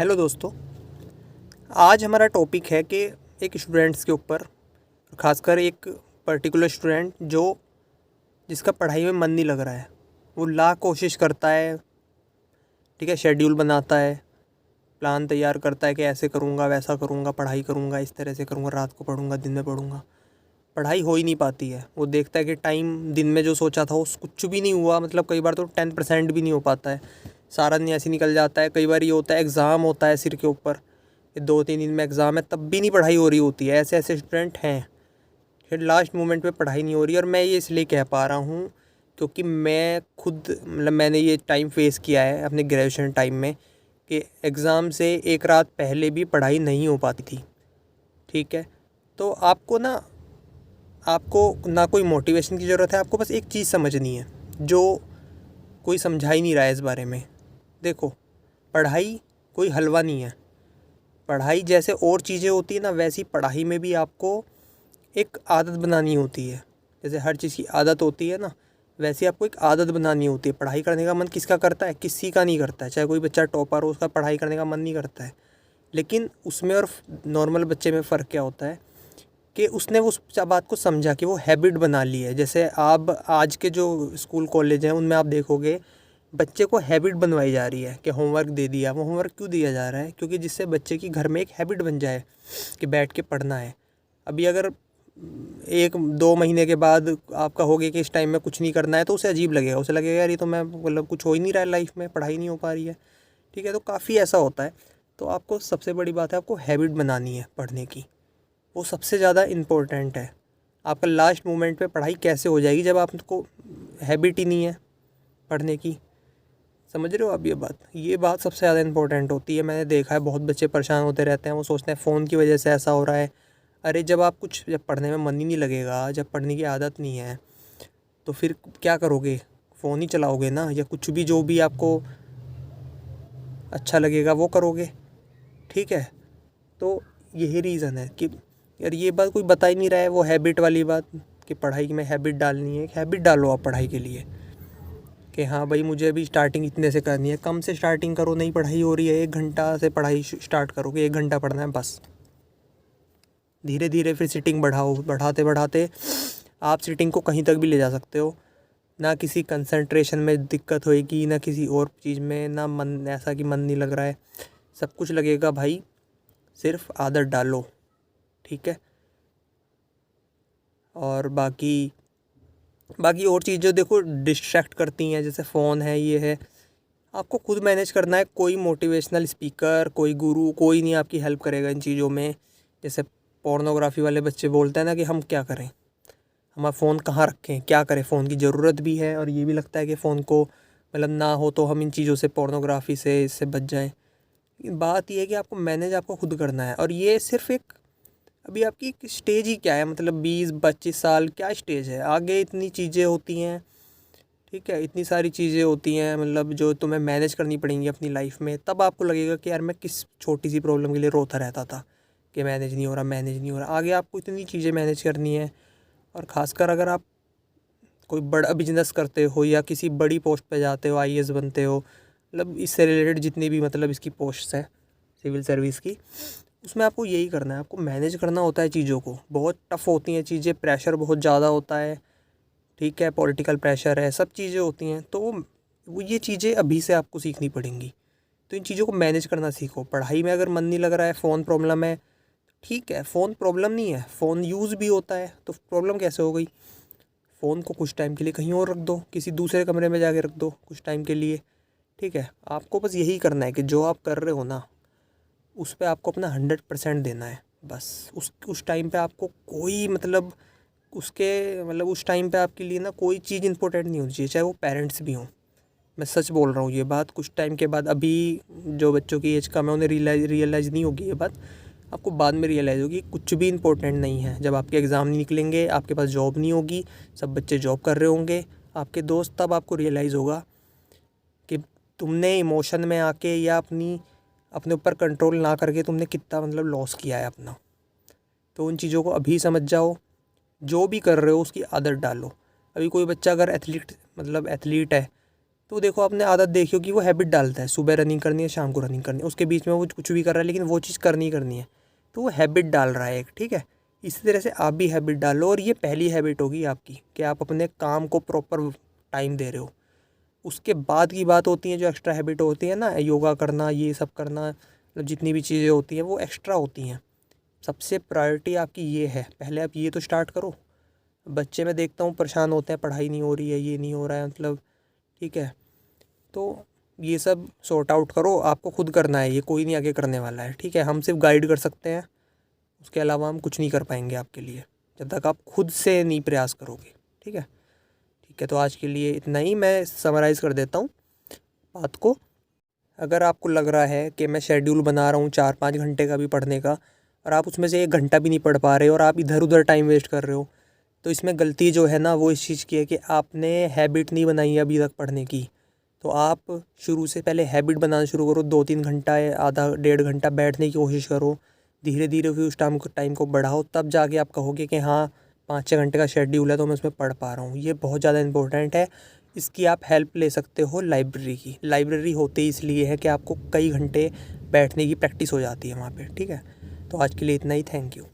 Hello दोस्तों। आज हमारा टॉपिक है कि एक स्टूडेंट्स के ऊपर, खासकर एक पर्टिकुलर स्टूडेंट जिसका पढ़ाई में मन नहीं लग रहा है। वो लाख कोशिश करता है, ठीक है, शेड्यूल बनाता है, प्लान तैयार करता है कि ऐसे करूँगा, वैसा करूँगा, पढ़ाई करूँगा, इस तरह से करूँगा, रात को पढ़ूँगा, दिन में पढ़ूँगा। पढ़ाई हो ही नहीं पाती है। वो देखता है कि टाइम दिन में जो सोचा था उस कुछ भी नहीं हुआ, मतलब कई बार तो 10% भी नहीं हो पाता है। सारा दिन ऐसे निकल जाता है। कई बार ये होता है एग्ज़ाम होता है सिर के ऊपर, 2-3 दिन में एग्ज़ाम है, तब भी नहीं पढ़ाई हो रही होती है। ऐसे ऐसे स्टूडेंट हैं। फिर लास्ट मोमेंट पे पढ़ाई नहीं हो रही। और मैं ये इसलिए कह पा रहा हूँ क्योंकि मैं खुद, मतलब मैंने ये टाइम फेस किया है अपने ग्रेजुएशन टाइम में कि एग्ज़ाम से एक रात पहले भी पढ़ाई नहीं हो पाती थी। ठीक है, तो आपको ना कोई मोटिवेशन की ज़रूरत है। आपको बस एक चीज़ समझनी है जो कोई समझा ही नहीं रहा है इस बारे में। देखो, पढ़ाई कोई हलवा नहीं है। पढ़ाई जैसे और चीज़ें होती है ना, वैसी पढ़ाई में भी आपको एक आदत बनानी होती है। जैसे हर चीज़ की आदत होती है ना, वैसे आपको एक आदत बनानी होती है। पढ़ाई करने का मन किसका करता है? किसी का नहीं करता है। चाहे कोई बच्चा टॉपर हो, उसका पढ़ाई करने का मन नहीं करता है। लेकिन उसमें और नॉर्मल बच्चे में फ़र्क क्या होता है कि उसने उस बात को समझा कि वो हैबिट बना ली है। जैसे आप आज के जो स्कूल कॉलेज हैं उनमें आप देखोगे बच्चे को हैबिट बनवाई जा रही है कि होमवर्क दे दिया। वो होमवर्क क्यों दिया जा रहा है? क्योंकि जिससे बच्चे की घर में एक हैबिट बन जाए कि बैठ के पढ़ना है। अभी अगर 1-2 महीने के बाद आपका हो गया कि इस टाइम में कुछ नहीं करना है, तो उसे अजीब लगेगा। उसे लगेगा यार ये तो मैं, मतलब कुछ हो ही नहीं रहा है लाइफ में, पढ़ाई नहीं हो पा रही है। ठीक है, तो काफ़ी ऐसा होता है। तो आपको सबसे बड़ी बात है, आपको हैबिट बनानी है पढ़ने की। वो सबसे ज़्यादा इम्पोर्टेंट है। आपका लास्ट मोमेंट पे पढ़ाई कैसे हो जाएगी जब आपको हैबिट ही नहीं है पढ़ने की? समझ रहे हो आप? ये बात सबसे ज़्यादा इम्पोर्टेंट होती है। मैंने देखा है बहुत बच्चे परेशान होते रहते हैं। वो सोचते हैं फ़ोन की वजह से ऐसा हो रहा है। अरे जब पढ़ने में मन ही नहीं लगेगा, जब पढ़ने की आदत नहीं है, तो फिर क्या करोगे? फ़ोन ही चलाओगे ना, या कुछ भी जो भी आपको अच्छा लगेगा वो करोगे। ठीक है, तो यही रीज़न है कि यार ये बात कोई बता ही नहीं रहा है, वो हैबिट वाली बात कि पढ़ाई में हैबिट डालनी है। एक हैबिट डालो आप पढ़ाई के लिए कि हाँ भाई, मुझे अभी स्टार्टिंग इतने से करनी है। कम से स्टार्टिंग करो। नहीं पढ़ाई हो रही है, 1 घंटा से पढ़ाई स्टार्ट करोगे, 1 घंटा पढ़ना है बस। धीरे धीरे फिर सिटिंग बढ़ाओ। बढ़ाते बढ़ाते आप सिटिंग को कहीं तक भी ले जा सकते हो। ना किसी कंसंट्रेशन में दिक्कत होएगी, ना किसी और चीज़ में, ना मन ऐसा कि मन नहीं लग रहा है। सब कुछ लगेगा भाई, सिर्फ आदत डालो। ठीक है, और बाकी बाकी और चीज़ें देखो डिस्ट्रैक्ट करती हैं, जैसे फ़ोन है, ये है, आपको खुद मैनेज करना है। कोई मोटिवेशनल स्पीकर, कोई गुरु, कोई नहीं आपकी हेल्प करेगा इन चीज़ों में। जैसे पोर्नोग्राफी वाले बच्चे बोलते हैं ना कि हम क्या करें, हमारा फ़ोन कहाँ रखें, क्या करें। फ़ोन की ज़रूरत भी है, और ये भी लगता है कि फ़ोन को, मतलब ना हो तो हम इन चीज़ों से, पोर्नोग्राफी से, इससे बच जाएं। बात ये है कि आपको मैनेज आपको खुद करना है। और ये सिर्फ एक, अभी आपकी स्टेज ही क्या है, मतलब 20-25 साल क्या स्टेज है? आगे इतनी चीज़ें होती हैं। ठीक है, इतनी सारी चीज़ें होती हैं, मतलब जो तुम्हें मैनेज करनी पड़ेंगी अपनी लाइफ में। तब आपको लगेगा कि यार मैं किस छोटी सी प्रॉब्लम के लिए रोता रहता था कि मैनेज नहीं हो रहा, मैनेज नहीं हो रहा। आगे आपको इतनी चीज़ें मैनेज करनी है। और ख़ासकर अगर आप कोई बड़ा बिजनेस करते हो या किसी बड़ी पोस्ट पे जाते हो, आईएएस बनते हो, मतलब इससे रिलेटेड जितनी भी, मतलब इसकी पोस्ट्स हैं सिविल सर्विस की, उसमें आपको यही करना है। आपको मैनेज करना होता है चीज़ों को। बहुत टफ़ होती हैं चीज़ें, प्रेशर बहुत ज़्यादा होता है। ठीक है, पॉलिटिकल प्रेशर है, सब चीज़ें होती हैं। तो वो ये चीज़ें अभी से आपको सीखनी पड़ेंगी। तो इन चीज़ों को मैनेज करना सीखो। पढ़ाई में अगर मन नहीं लग रहा है, फ़ोन प्रॉब्लम है, ठीक है, फ़ोन प्रॉब्लम नहीं है, फ़ोन यूज़ भी होता है, तो प्रॉब्लम कैसे हो गई? फ़ोन को कुछ टाइम के लिए कहीं और रख दो, किसी दूसरे कमरे में जाके रख दो कुछ टाइम के लिए। ठीक है, आपको बस यही करना है कि जो आप कर रहे हो ना, उस पे आपको अपना 100% देना है बस। उस टाइम पे आपको कोई, मतलब उस टाइम पे आपके लिए ना कोई चीज़ इंपॉर्टेंट नहीं होनी चाहिए, चाहे वो पेरेंट्स भी हों। मैं सच बोल रहा हूँ ये बात। कुछ टाइम के बाद, अभी जो बच्चों की एज कम है उन्हें रियलाइज़ नहीं होगी ये बात, आपको बाद में रियलाइज़ होगी। कुछ भी इंपॉर्टेंट नहीं है। जब आपके एग्ज़ाम नहीं निकलेंगे, आपके पास जॉब नहीं होगी, सब बच्चे जॉब कर रहे होंगे, आपके दोस्त, तब आपको रियलाइज़ होगा कि तुमने इमोशन में आके या अपने ऊपर कंट्रोल ना करके तुमने कितना, मतलब लॉस किया है अपना। तो उन चीज़ों को अभी समझ जाओ। जो भी कर रहे हो उसकी आदत डालो। अभी कोई बच्चा अगर एथलीट है, तो देखो आपने आदत देखी हो कि वो हैबिट डालता है, सुबह रनिंग करनी है, शाम को रनिंग करनी है, उसके बीच में वो कुछ भी कर रहा है लेकिन वो चीज़ करनी ही करनी है, तो वो हैबिट डाल रहा है एक, ठीक है। इसी तरह से आप भी हैबिट डालो, और ये पहली हैबिट होगी आपकी कि आप अपने काम को प्रॉपर टाइम दे रहे हो। उसके बाद की बात होती है जो एक्स्ट्रा हैबिट होती है ना, योगा करना, ये सब करना, मतलब जितनी भी चीज़ें होती हैं वो एक्स्ट्रा होती हैं। सबसे प्रायोरिटी आपकी ये है, पहले आप ये तो स्टार्ट करो। बच्चे मैं देखता हूँ परेशान होते हैं, पढ़ाई नहीं हो रही है, ये नहीं हो रहा है, मतलब ठीक है, तो ये सब सॉर्ट आउट करो, आपको खुद करना है, ये कोई नहीं आगे करने वाला है, ठीक है। हम सिर्फ गाइड कर सकते हैं, उसके अलावा हम कुछ नहीं कर पाएंगे आपके लिए जब तक आप खुद से नहीं प्रयास करोगे, ठीक है। ठीक है, तो आज के लिए इतना ही, मैं समराइज़ कर देता हूँ बात को। अगर आपको लग रहा है कि मैं शेड्यूल बना रहा हूँ 4-5 घंटे का भी पढ़ने का, और आप उसमें से 1 घंटा भी नहीं पढ़ पा रहे और आप इधर उधर टाइम वेस्ट कर रहे हो, तो इसमें गलती जो है ना वो इस चीज़ की है कि आपने हैबिट नहीं बनाई है अभी तक पढ़ने की। तो आप शुरू से पहले हैबिट बनाना शुरू करो, 2-3 घंटा या आधा 1.5 घंटा बैठने की कोशिश करो, धीरे धीरे फिर उस टाइम को बढ़ाओ, तब जाके आप कहोगे कि हाँ 5-6 घंटे का शेड्यूल है तो मैं उसमें पढ़ पा रहा हूँ। ये बहुत ज़्यादा इंपॉर्टेंट है। इसकी आप हेल्प ले सकते हो लाइब्रेरी की। लाइब्रेरी होते ही इसलिए है कि आपको कई घंटे बैठने की प्रैक्टिस हो जाती है वहाँ पे, ठीक है। तो आज के लिए इतना ही, थैंक यू।